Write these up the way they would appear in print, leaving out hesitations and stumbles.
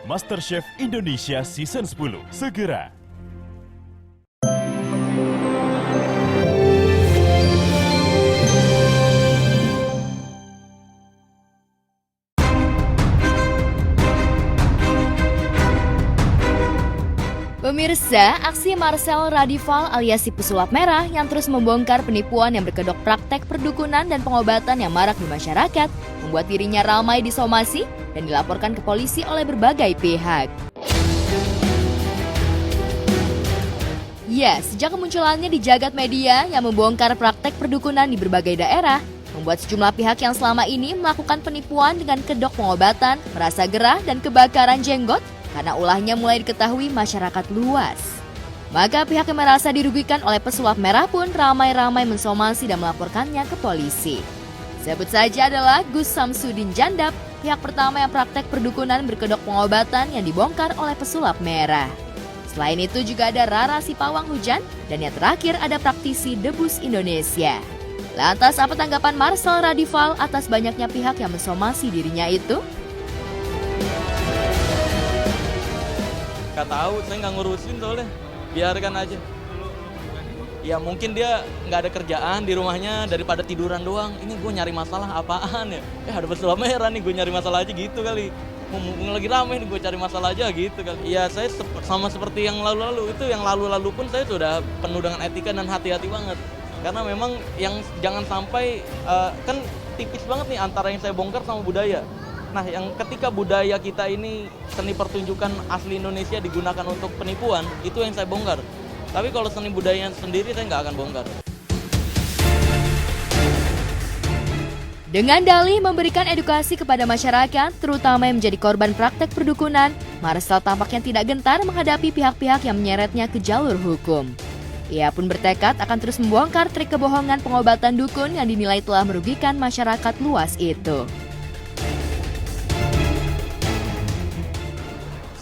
MasterChef Indonesia Season 10 segera. Pemirsa, aksi Marcel Radival alias si pesulap merah yang terus membongkar penipuan yang berkedok praktek perdukunan dan pengobatan yang marak di masyarakat membuat dirinya ramai disomasi dan dilaporkan ke polisi oleh berbagai pihak. Ya, sejak kemunculannya di jagat media yang membongkar praktek perdukunan di berbagai daerah, membuat sejumlah pihak yang selama ini melakukan penipuan dengan kedok pengobatan merasa gerah dan kebakaran jenggot karena ulahnya mulai diketahui masyarakat luas. Maka pihak yang merasa dirugikan oleh pesulap merah pun ramai-ramai mensomasi dan melaporkannya ke polisi. Sebut saja adalah Gus Samsudin Jandap, pihak pertama yang praktek perdukunan berkedok pengobatan yang dibongkar oleh pesulap merah. Selain itu juga ada Rara si pawang hujan, dan yang terakhir ada praktisi Debus Indonesia. Lantas apa tanggapan Marcel Radival atas banyaknya pihak yang mensomasi dirinya itu? Gak tahu, saya nggak ngurusin soalnya, biarkan aja. Ya mungkin dia nggak ada kerjaan di rumahnya daripada tiduran doang. Ini gue nyari masalah apaan ya? Ada pesulap merah nih, gue nyari masalah aja gitu kali. Mumpung lagi rame nih, gue cari masalah aja gitu kali. Ya saya sama seperti yang lalu-lalu, itu yang lalu-lalu pun saya sudah penuh dengan etika dan hati-hati banget. Karena memang yang jangan sampai, kan tipis banget nih antara yang saya bongkar sama budaya. Nah, yang ketika budaya kita ini seni pertunjukan asli Indonesia digunakan untuk penipuan, itu yang saya bongkar. Tapi kalau seni budayanya sendiri, saya nggak akan bongkar. Dengan dalih memberikan edukasi kepada masyarakat, terutama yang menjadi korban praktek perdukunan, Marcel tampaknya tidak gentar menghadapi pihak-pihak yang menyeretnya ke jalur hukum. Ia pun bertekad akan terus membongkar trik kebohongan pengobatan dukun yang dinilai telah merugikan masyarakat luas itu.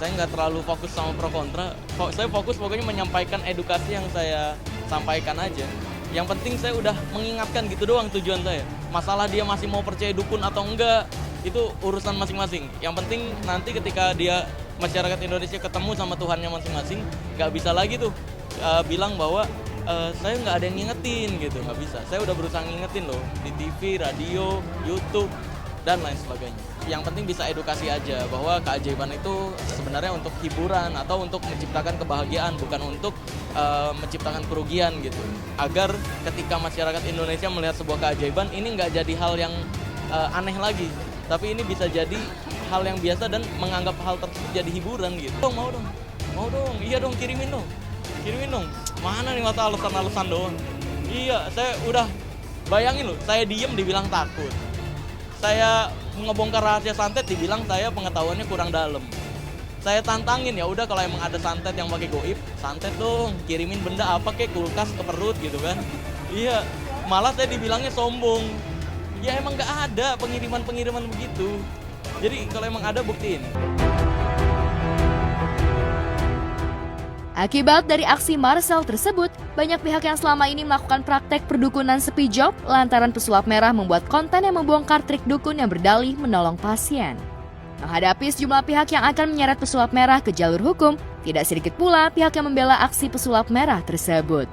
Saya nggak terlalu fokus sama pro kontra, saya fokus pokoknya menyampaikan edukasi yang saya sampaikan aja. Yang penting saya udah mengingatkan gitu doang tujuan saya. Masalah dia masih mau percaya dukun atau enggak, itu urusan masing-masing. Yang penting nanti ketika dia masyarakat Indonesia ketemu sama Tuhannya masing-masing, nggak bisa lagi tuh bilang bahwa saya nggak ada yang ngingetin gitu, nggak bisa. Saya udah berusaha ngingetin loh di TV, radio, YouTube, dan lain sebagainya. Yang penting bisa edukasi aja bahwa keajaiban itu sebenarnya untuk hiburan atau untuk menciptakan kebahagiaan, bukan untuk menciptakan kerugian gitu. Agar ketika masyarakat Indonesia melihat sebuah keajaiban, ini nggak jadi hal yang aneh lagi, tapi ini bisa jadi hal yang biasa dan menganggap hal tersebut jadi hiburan gitu. Mau dong, iya dong, kirimin dong. Mana nih masa alasan-alasan doang? Iya, saya udah bayangin loh, saya diem dibilang takut. Saya ngebongkar rahasia santet dibilang saya pengetahuannya kurang dalam. Saya tantangin, ya udah kalau emang ada santet yang pakai goib, santet dong, kirimin benda apa kayak kulkas ke perut gitu kan. Iya, malah saya dibilangnya sombong. Ya emang nggak ada pengiriman begitu. Jadi kalau emang ada buktiin. Akibat dari aksi Marcel tersebut, banyak pihak yang selama ini melakukan praktek perdukunan sepi job lantaran pesulap merah membuat konten yang membongkar trik dukun yang berdalih menolong pasien. Menghadapi sejumlah pihak yang akan menyeret pesulap merah ke jalur hukum, tidak sedikit pula pihak yang membela aksi pesulap merah tersebut.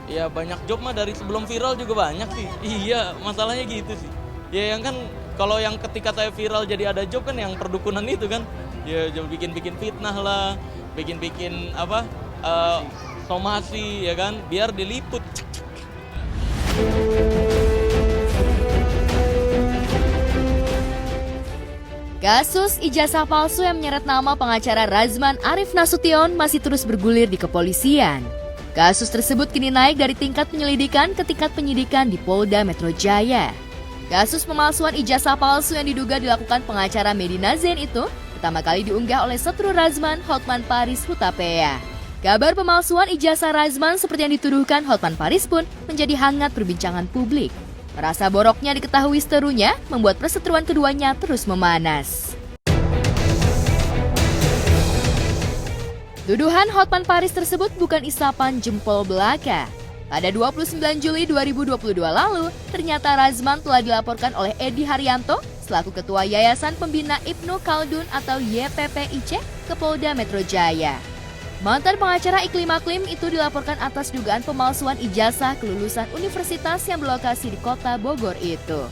Ya banyak job mah dari sebelum viral juga banyak sih. Iya, masalahnya gitu sih. Ya yang kan kalau yang ketika saya viral jadi ada job kan yang perdukunan itu kan. Ya bikin fitnah lah, bikin somasi ya kan, biar diliput. Kasus ijazah palsu yang menyeret nama pengacara Razman Arif Nasution masih terus bergulir di kepolisian. Kasus tersebut kini naik dari tingkat penyelidikan ke tingkat penyidikan di Polda Metro Jaya. Kasus pemalsuan ijazah palsu yang diduga dilakukan pengacara Medina Zain itu pertama kali diunggah oleh setru Razman, Hotman Paris Hutapea. Kabar pemalsuan ijazah Razman seperti yang dituduhkan Hotman Paris pun menjadi hangat perbincangan publik. Merasa boroknya diketahui seterunya membuat perseteruan keduanya terus memanas. Tuduhan Hotman Paris tersebut bukan isapan jempol belaka. Pada 29 Juli 2022 lalu, ternyata Razman telah dilaporkan oleh Edi Haryanto, selaku Ketua Yayasan Pembina Ibnu Khaldun atau YPPIC ke Polda Metro Jaya. Mantan pengacara Iklim Aklim itu dilaporkan atas dugaan pemalsuan ijazah kelulusan universitas yang berlokasi di kota Bogor itu.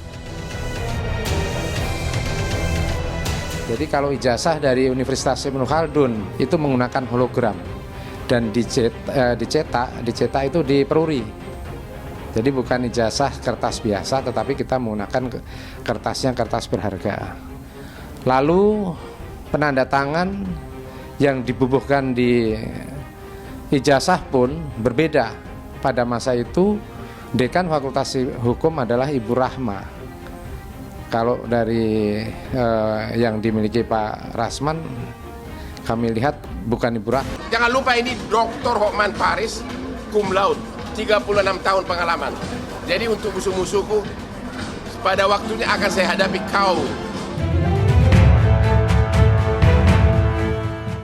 Jadi kalau ijazah dari Universitas Ibnu Khaldun itu menggunakan hologram dan dicetak itu di Peruri. Jadi bukan ijazah kertas biasa, tetapi kita menggunakan kertasnya kertas berharga. Lalu penandatangan yang dibubuhkan di ijazah pun berbeda. Pada masa itu Dekan Fakultas Hukum adalah Ibu Rahma. Kalau dari yang dimiliki Pak Rasman, kami lihat bukan Ibu Rahma. Jangan lupa ini Dr. Hokman Paris, cum laude, 36 tahun pengalaman. Jadi untuk musuh-musuhku, pada waktunya akan saya hadapi kau.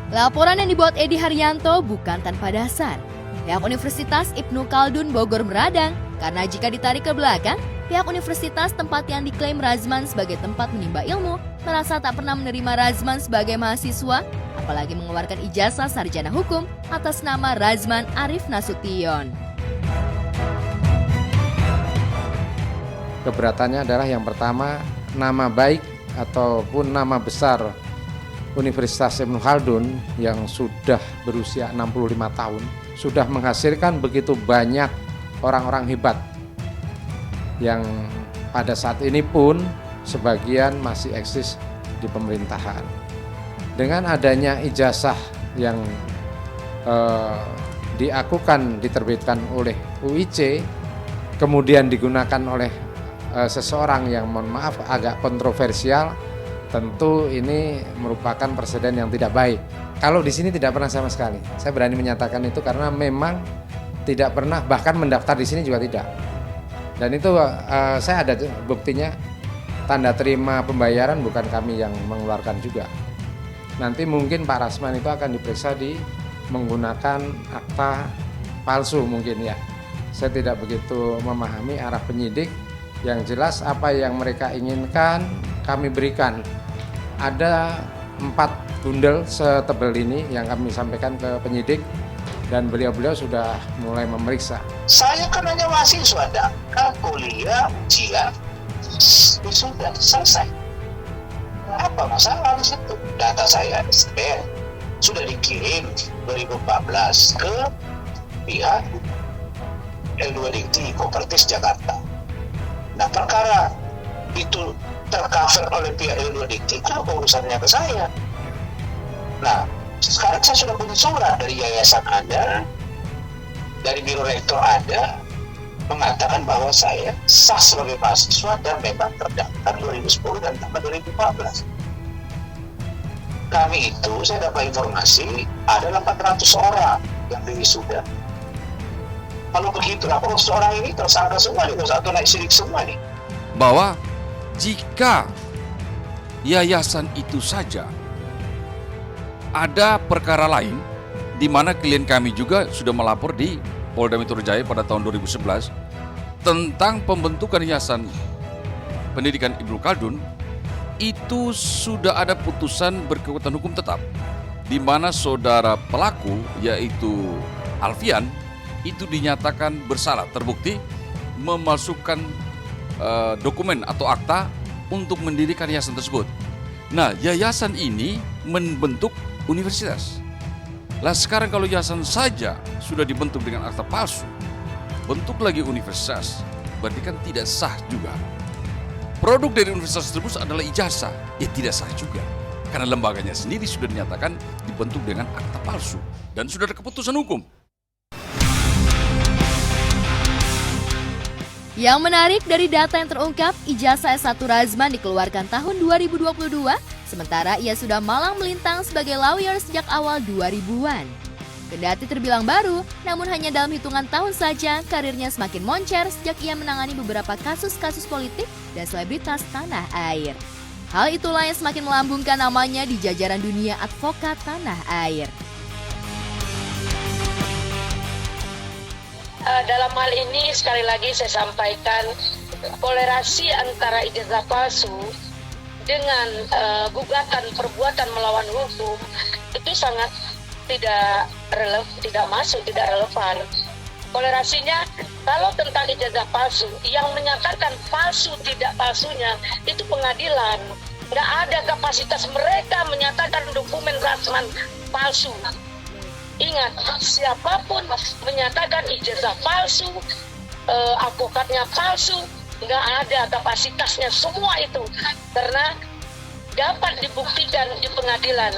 Laporan yang dibuat Edi Haryanto bukan tanpa dasar. Pihak Universitas Ibnu Khaldun Bogor meradang karena jika ditarik ke belakang, pihak universitas tempat yang diklaim Razman sebagai tempat menimba ilmu merasa tak pernah menerima Razman sebagai mahasiswa, apalagi mengeluarkan ijazah sarjana hukum atas nama Razman Arif Nasution. Keberatannya adalah yang pertama, nama baik ataupun nama besar Universitas Ibnu Khaldun yang sudah berusia 65 tahun, sudah menghasilkan begitu banyak orang-orang hebat yang pada saat ini pun sebagian masih eksis di pemerintahan. Dengan adanya ijazah yang diterbitkan oleh UIC, kemudian digunakan oleh seseorang yang mohon maaf agak kontroversial, tentu ini merupakan presiden yang tidak baik. Kalau di sini tidak pernah sama sekali. Saya berani menyatakan itu karena memang tidak pernah, bahkan mendaftar di sini juga tidak. Dan itu saya ada buktinya, tanda terima pembayaran bukan kami yang mengeluarkan juga. Nanti mungkin Pak Rasman itu akan diperiksa menggunakan akta palsu mungkin ya. Saya tidak begitu memahami arah penyidik. Yang jelas apa yang mereka inginkan kami berikan. Ada 4 bundel setebal ini yang kami sampaikan ke penyidik. Dan beliau-beliau sudah mulai memeriksa. Saya kan hanya mahasiswa, kan kuliah, ujian, sudah selesai. Apa masalah di situ? Data saya SPL sudah dikirim 2014 ke pihak L2 Dikti Kopertis Jakarta. Nah, perkara itu tercover oleh pihak L2 Dikti, apa urusannya ke saya? Nah, sekarang saya sudah punya surat dari yayasan Anda, dari Biro Rektor Anda, mengatakan bahwa saya sah sebagai mahasiswa dan memang terdaftar 2010 dan tambah 2014. Kami itu, saya dapat informasi, ada 800 orang yang diwisuda. Kalau begitu, 800 orang ini tersangka semua nih, atau naik sidik semua nih. Bahwa jika yayasan itu saja ada perkara lain di mana klien kami juga sudah melapor di Polda Metro Jaya pada tahun 2011 tentang pembentukan Yayasan Pendidikan Ibnu Khaldun, itu sudah ada putusan berkekuatan hukum tetap di mana saudara pelaku yaitu Alfian itu dinyatakan bersalah, terbukti memalsukan dokumen atau akta untuk mendirikan yayasan tersebut. Nah, yayasan ini membentuk universitas. Lah sekarang kalau yayasan saja sudah dibentuk dengan akta palsu, bentuk lagi universitas, berarti kan tidak sah juga. Produk dari universitas tersebut adalah ijazah, ya tidak sah juga. Karena lembaganya sendiri sudah dinyatakan dibentuk dengan akta palsu dan sudah ada keputusan hukum. Yang menarik dari data yang terungkap, ijazah S1 Razman dikeluarkan tahun 2022, sementara ia sudah malang melintang sebagai lawyer sejak awal 2000-an. Kendati terbilang baru, namun hanya dalam hitungan tahun saja karirnya semakin moncer sejak ia menangani beberapa kasus-kasus politik dan selebritas tanah air. Hal itulah yang semakin melambungkan namanya di jajaran dunia advokat tanah air. Dalam hal ini sekali lagi saya sampaikan toleransi antara ijazah palsu dengan gugatan perbuatan melawan hukum itu sangat tidak relevan. Toleransinya kalau tentang ijazah palsu, yang menyatakan palsu tidak palsunya itu pengadilan. Nggak ada kapasitas mereka menyatakan dokumen rasman palsu. Ingat, siapapun menyatakan ijazah palsu, advokatnya palsu, nggak ada kapasitasnya semua itu, karena dapat dibuktikan di pengadilan.